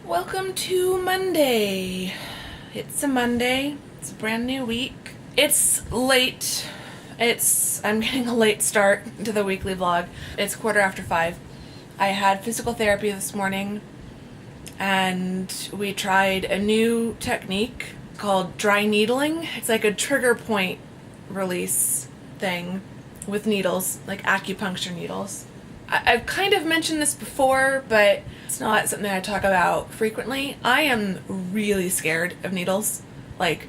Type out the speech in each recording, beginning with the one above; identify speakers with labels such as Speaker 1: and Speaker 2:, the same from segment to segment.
Speaker 1: Welcome to Monday. It's a Monday. It's a brand new week. It's late. I'm getting a late start to the weekly vlog. It's 5:15. I had physical therapy this morning and we tried a new technique called dry needling. It's like a trigger point release thing with needles, like acupuncture needles. I've kind of mentioned this before, but it's not something I talk about frequently. I am really scared of needles. Like,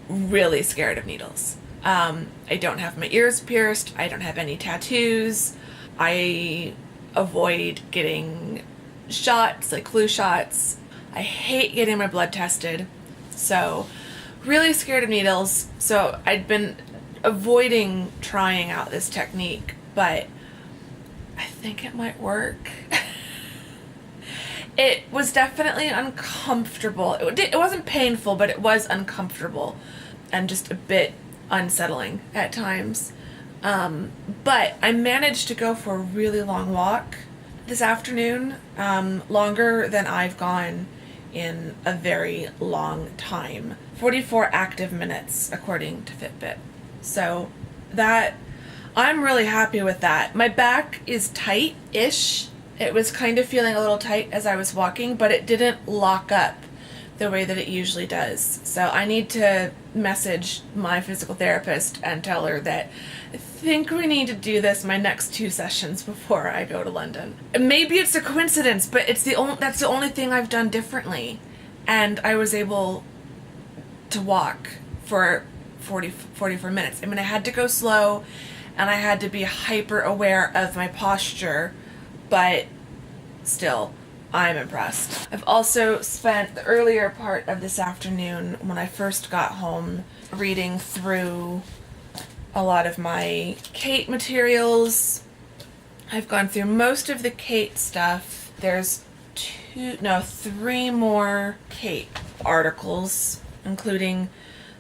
Speaker 1: really scared of needles. I don't have my ears pierced. I don't have any tattoos. I avoid getting shots, like flu shots. I hate getting my blood tested. So, really scared of needles. So, I'd been avoiding trying out this technique, but I think it might work. It was definitely uncomfortable. It wasn't painful, but it was uncomfortable and just a bit unsettling at times. But I managed to go for a really long walk this afternoon, longer than I've gone in a very long time. 44 active minutes, according to Fitbit. So that, I'm really happy with that. My back is tight-ish. It was kind of feeling a little tight as I was walking, but it didn't lock up the way that it usually does. So I need to message my physical therapist and tell her that I think we need to do this my next 2 sessions before I go to London. Maybe it's a coincidence, but that's the only thing I've done differently. And I was able to walk for 44 minutes. I mean, I had to go slow and I had to be hyper aware of my posture, but still, I'm impressed. I've also spent the earlier part of this afternoon, when I first got home, reading through a lot of my Kate materials. I've gone through most of the Kate stuff. There's 3 more Kate articles, including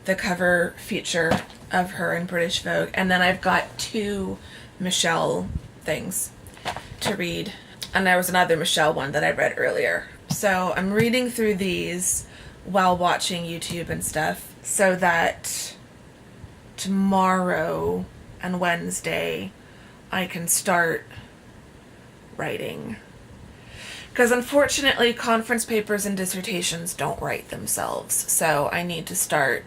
Speaker 1: the cover feature of her in British Vogue, and then I've got 2 Michelle things to read, and there was another Michelle one that I read earlier. So I'm reading through these while watching YouTube and stuff, so that tomorrow and Wednesday I can start writing. Because unfortunately, conference papers and dissertations don't write themselves, so I need to start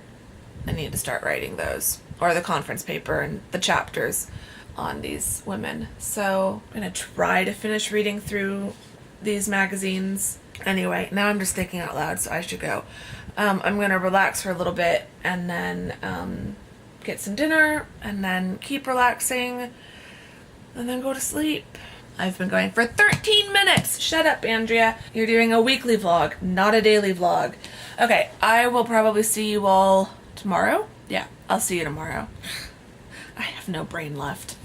Speaker 1: writing those, or the conference paper and the chapters on these women. So I'm gonna try to finish reading through these magazines. Anyway, now I'm just thinking out loud, so I should go. I'm gonna relax for a little bit and then get some dinner and then keep relaxing and then go to sleep. I've been going for 13 minutes. Shut up, Andrea. You're doing a weekly vlog, not a daily vlog. Okay, I will probably see you all tomorrow. Yeah, I'll see you tomorrow. I have no brain left.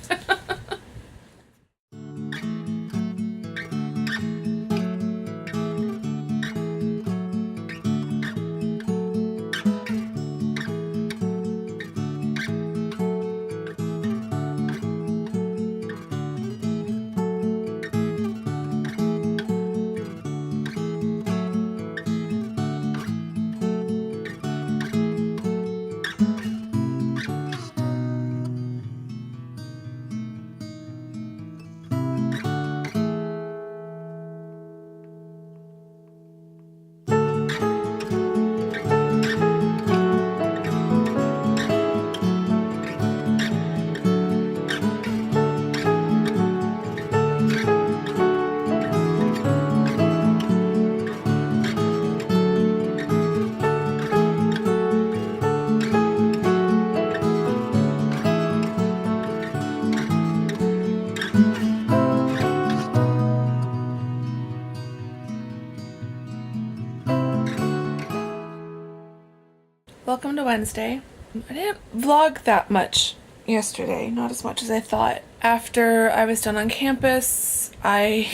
Speaker 1: Welcome to Wednesday. I didn't vlog that much yesterday, not as much as I thought. After I was done on campus, I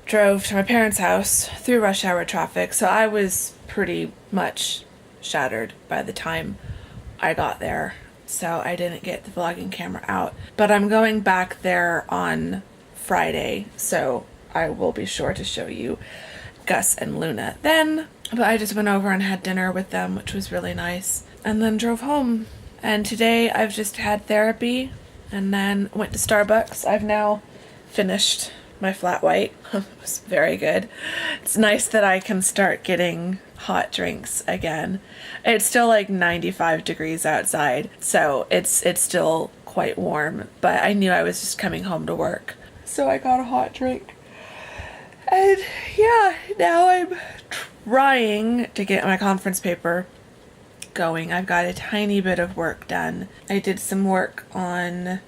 Speaker 1: drove to my parents' house through rush hour traffic, so I was pretty much shattered by the time I got there. So I didn't get the vlogging camera out. But I'm going back there on Friday, so I will be sure to show you Gus and Luna then, but I just went over and had dinner with them, which was really nice, and then drove home. And today I've just had therapy and then went to Starbucks. I've now finished my flat white. It was very good. It's nice that I can start getting hot drinks again. It's still like 95 degrees outside, so it's still quite warm, but I knew I was just coming home to work, so I got a hot drink. And yeah, now I'm trying to get my conference paper going. I've got a tiny bit of work done. I did some work on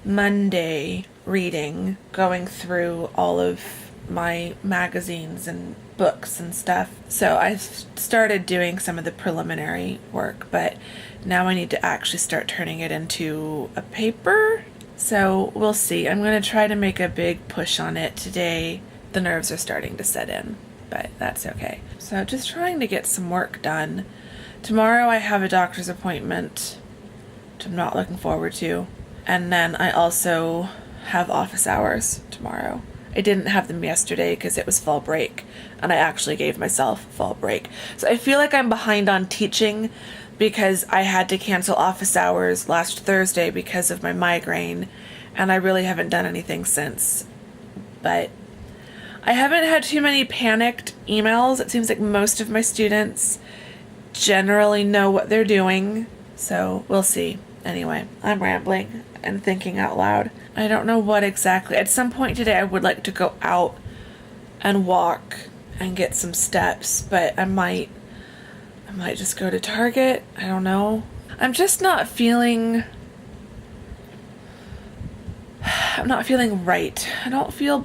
Speaker 1: Monday reading, going through all of my magazines and books and stuff. So I've started doing some of the preliminary work, but now I need to actually start turning it into a paper. So we'll see. I'm going to try to make a big push on it today. The nerves are starting to set in, but that's okay. So just trying to get some work done. Tomorrow I have a doctor's appointment, which I'm not looking forward to. And then I also have office hours tomorrow. I didn't have them yesterday because it was fall break, and I actually gave myself fall break. So I feel like I'm behind on teaching because I had to cancel office hours last Thursday because of my migraine, and I really haven't done anything since. But I haven't had too many panicked emails. It seems like most of my students generally know what they're doing, so we'll see. Anyway, I'm rambling and thinking out loud. I don't know what exactly. At some point today I would like to go out and walk and get some steps, but I might just go to Target. I don't know. I'm just not feeling right. I don't feel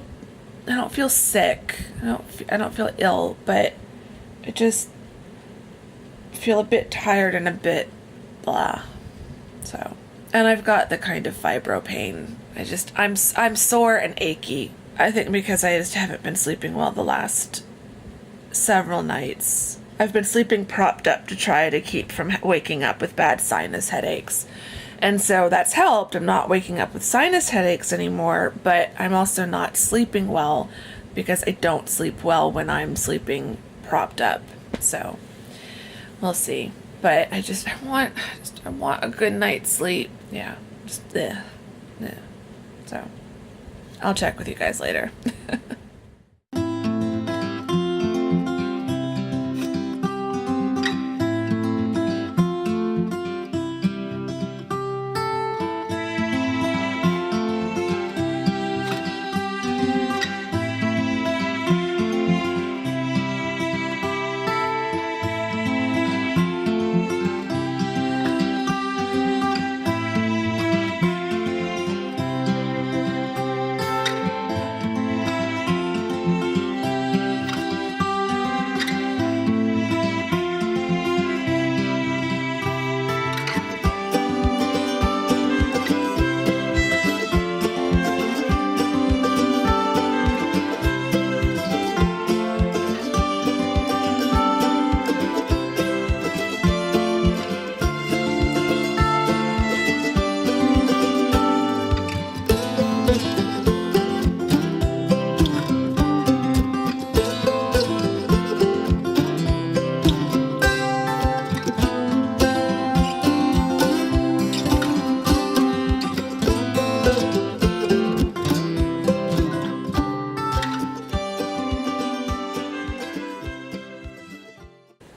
Speaker 1: sick. I don't feel ill, but I just feel a bit tired and a bit blah. So, and I've got the kind of fibro pain. I'm sore and achy. I think because I just haven't been sleeping well the last several nights. I've been sleeping propped up to try to keep from waking up with bad sinus headaches. And so that's helped. I'm not waking up with sinus headaches anymore, but I'm also not sleeping well because I don't sleep well when I'm sleeping propped up. So we'll see. But I want a good night's sleep. Yeah. Just bleh. Yeah. So I'll check with you guys later.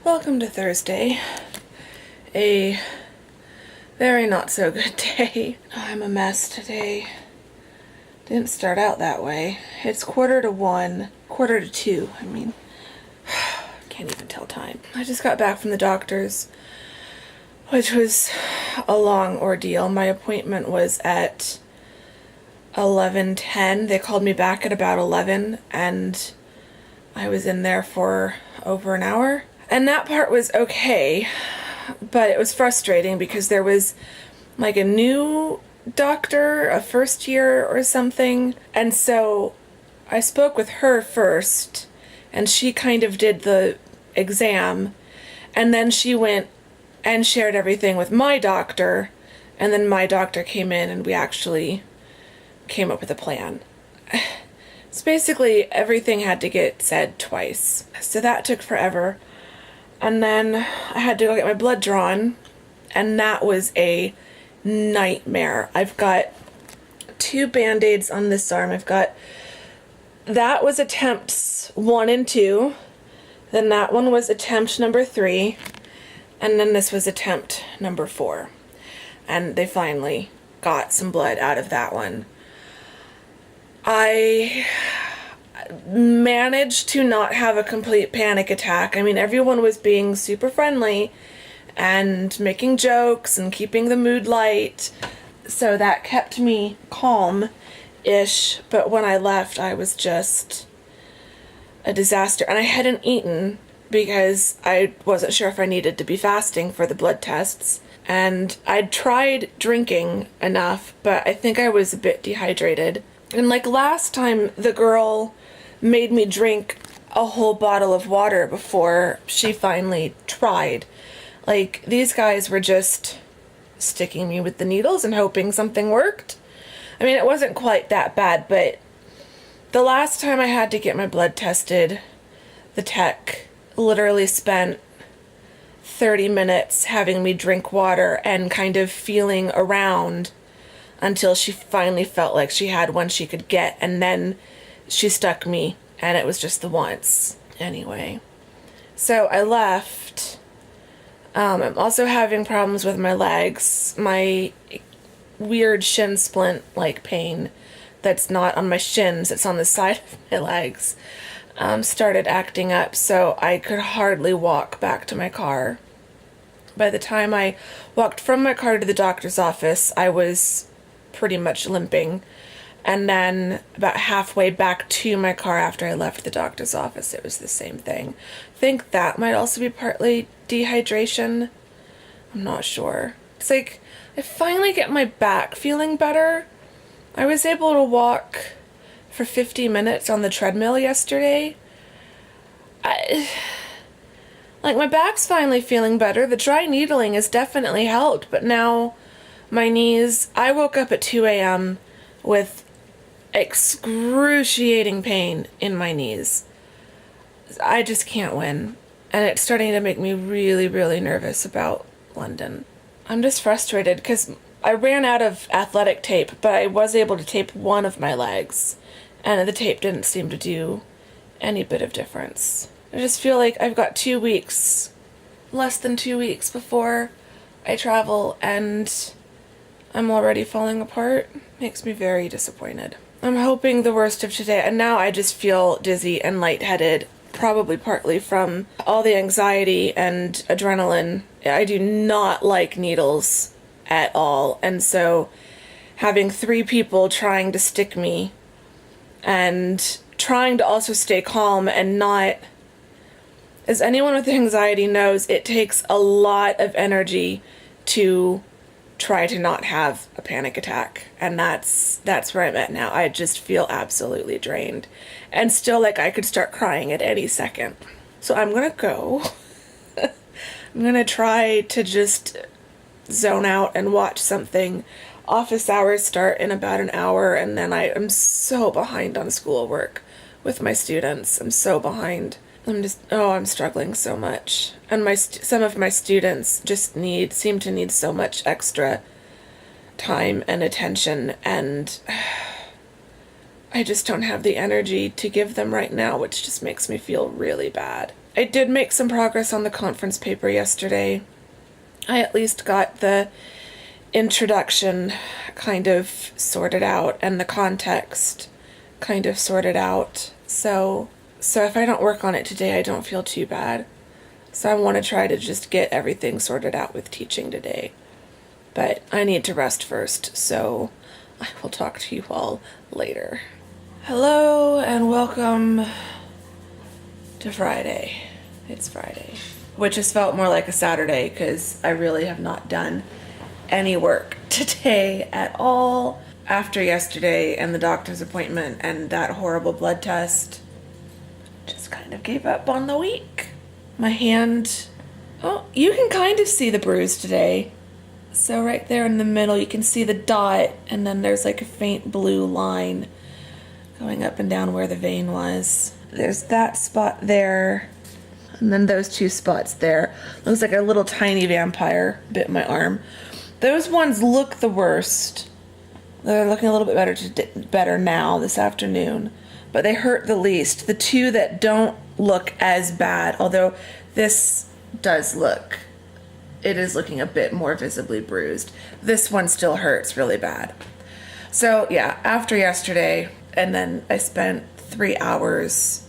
Speaker 1: Welcome to Thursday, a very not so good day. I'm a mess today. Didn't start out that way. It's 2:45, I mean. Can't even tell time. I just got back from the doctor's, which was a long ordeal. My appointment was at 11:10. They called me back at about 11, and I was in there for over an hour. And that part was okay, but it was frustrating because there was like a new doctor, a first year or something. And so I spoke with her first, and she kind of did the exam, and then she went and shared everything with my doctor, and then my doctor came in and we actually came up with a plan. So basically, everything had to get said twice. So that took forever. And then I had to go get my blood drawn, and that was a nightmare. I've got 2 Band-Aids on this arm. That was attempts 1 and 2, then that one was attempt number 3, and then this was attempt number 4. And they finally got some blood out of that one. I managed to not have a complete panic attack. I mean, everyone was being super friendly and making jokes and keeping the mood light, so that kept me calm-ish, but when I left, I was just a disaster. And I hadn't eaten because I wasn't sure if I needed to be fasting for the blood tests. And I'd tried drinking enough, but I think I was a bit dehydrated. And like last time, the girl made me drink a whole bottle of water before she finally tried. Like, these guys were just sticking me with the needles and hoping something worked. I mean, it wasn't quite that bad, but the last time I had to get my blood tested, the tech literally spent 30 minutes having me drink water and kind of feeling around until she finally felt like she had one she could get, and then she stuck me, and it was just the once. Anyway, so I left. I'm also having problems with my legs. My weird shin splint like pain that's not on my shins, it's on the side of my legs, started acting up, so I could hardly walk back to my car. By the time I walked from my car to the doctor's office, I was pretty much limping. And then about halfway back to my car after I left the doctor's office, it was the same thing. I think that might also be partly dehydration. I'm not sure. It's like, I finally get my back feeling better. I was able to walk for 50 minutes on the treadmill yesterday. My back's finally feeling better. The dry needling has definitely helped, but now my knees, I woke up at 2 a.m. with excruciating pain in my knees. I just can't win. And it's starting to make me really, really nervous about London. I'm just frustrated because I ran out of athletic tape, but I was able to tape one of my legs, and the tape didn't seem to do any bit of difference. I just feel like I've got 2 weeks, less than 2 weeks before I travel, and I'm already falling apart. Makes me very disappointed. I'm hoping the worst of today, and now I just feel dizzy and lightheaded, probably partly from all the anxiety and adrenaline. I do not like needles at all, and so having 3 people trying to stick me and trying to also stay calm and not, as anyone with anxiety knows, it takes a lot of energy to try to not have a panic attack, and that's where I'm at now. I just feel absolutely drained and still like I could start crying at any second. So I'm gonna go. I'm gonna try to just zone out and watch something. Office hours start in about an hour, and then I am so behind on schoolwork with my students. I'm so behind. I'm struggling so much. And some of my students just seem to need so much extra time and attention, and I just don't have the energy to give them right now, which just makes me feel really bad. I did make some progress on the conference paper yesterday. I at least got the introduction kind of sorted out and the context kind of sorted out. So if I don't work on it today, I don't feel too bad. So I want to try to just get everything sorted out with teaching today. But I need to rest first, so I will talk to you all later. Hello and welcome to Friday. It's Friday. Which has felt more like a Saturday because I really have not done any work today at all. After yesterday and the doctor's appointment and that horrible blood test, just kind of gave up on the week. My hand, you can kind of see the bruise today. So right there in the middle, you can see the dot, and then there's like a faint blue line going up and down where the vein was. There's that spot there, and then those two spots there. Looks like a little tiny vampire bit my arm. Those ones look the worst. They're looking a little bit better now this afternoon, but they hurt the least. The two that don't look as bad, although this does look, it is looking a bit more visibly bruised. This one still hurts really bad. So yeah, after yesterday, and then I spent 3 hours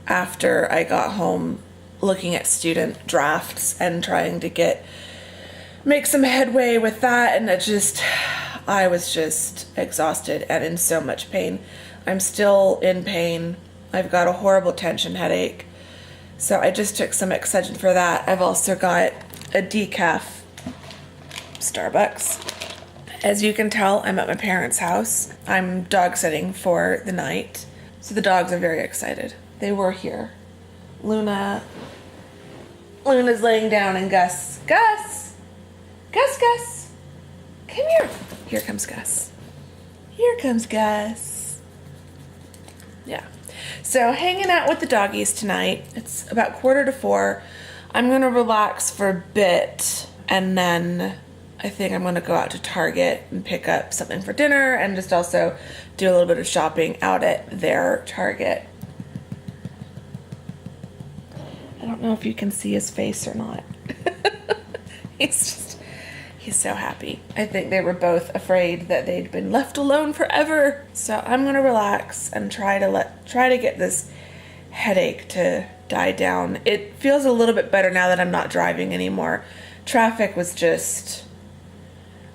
Speaker 1: after I got home looking at student drafts and trying to make some headway with that, and I was just exhausted and in so much pain. I'm still in pain. I've got a horrible tension headache. So I just took some Excedrin for that. I've also got a decaf Starbucks. As you can tell, I'm at my parents' house. I'm dog sitting for the night. So the dogs are very excited. They were here. Luna's laying down, and Gus, come here. Here comes Gus. Here comes Gus. Yeah. So hanging out with the doggies tonight. It's about 3:45. I'm going to relax for a bit, and then I think I'm going to go out to Target and pick up something for dinner and just also do a little bit of shopping out at their Target. I don't know if you can see his face or not. He's so happy. I think they were both afraid that they'd been left alone forever. So I'm gonna relax and try to get this headache to die down. It feels a little bit better now that I'm not driving anymore. Traffic was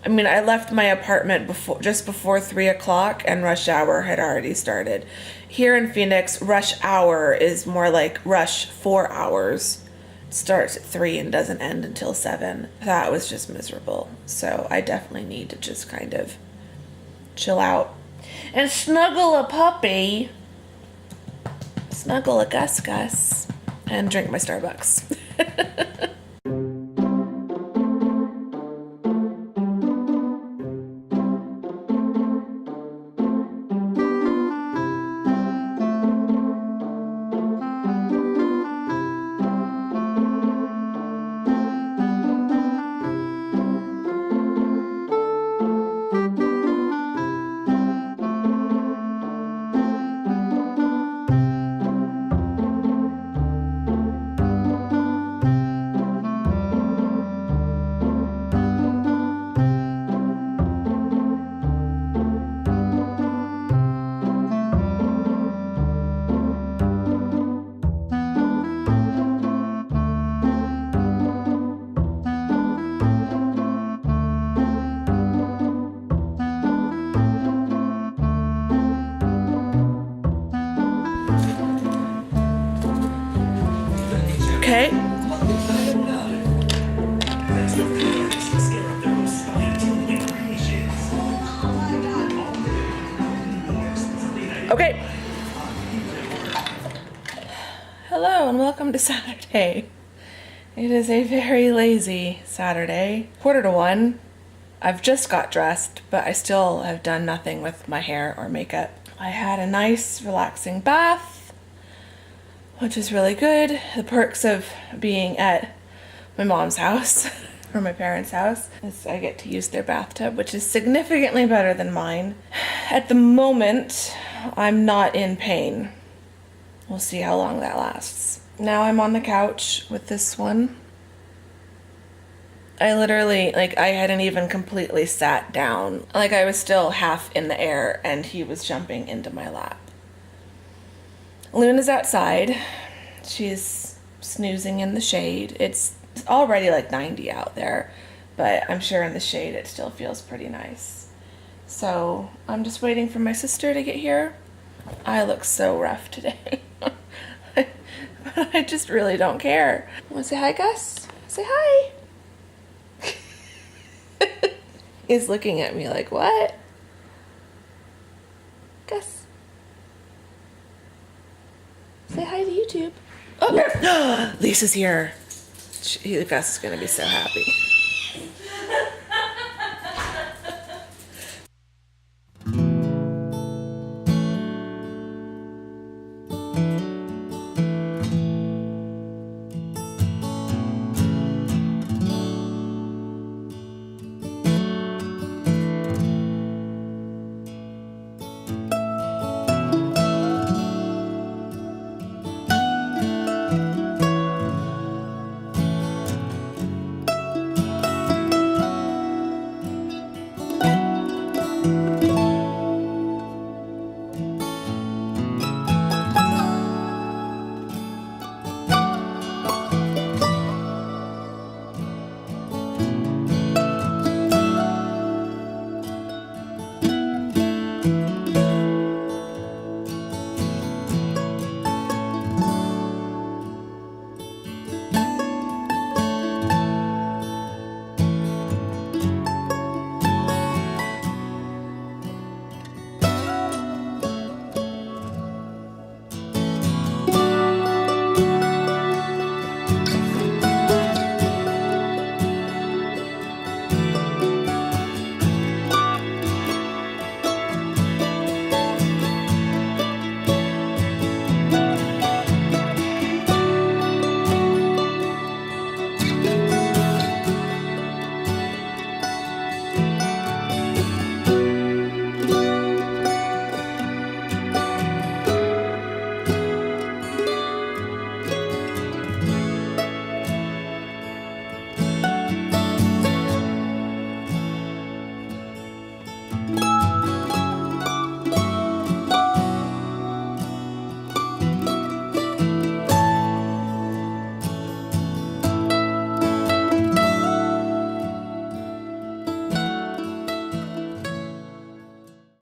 Speaker 1: I left my apartment just before 3 o'clock, and rush hour had already started. Here in Phoenix, rush hour is more like rush 4 hours. Starts at 3 and doesn't end until 7. That was just miserable. So I definitely need to just kind of chill out and snuggle a puppy, snuggle a Gus, and drink my Starbucks. Okay. Okay. Hello and welcome to Saturday. It is a very lazy Saturday. 1:45. I've just got dressed, but I still have done nothing with my hair or makeup. I had a nice, relaxing bath, which is really good. The perks of being at my mom's house or my parents' house is I get to use their bathtub, which is significantly better than mine. At the moment, I'm not in pain. We'll see how long that lasts. Now I'm on the couch with this one. I literally, I hadn't even completely sat down. I was still half in the air and he was jumping into my lap. Luna's outside. She's snoozing in the shade. It's already 90 out there, but I'm sure in the shade it still feels pretty nice. So I'm just waiting for my sister to get here. I look so rough today. But I just really don't care. Want to say hi, Gus? Say hi. He's looking at me like, what? Gus. Say hi to YouTube. Oh, Lisa's here. Gus is going to be so happy.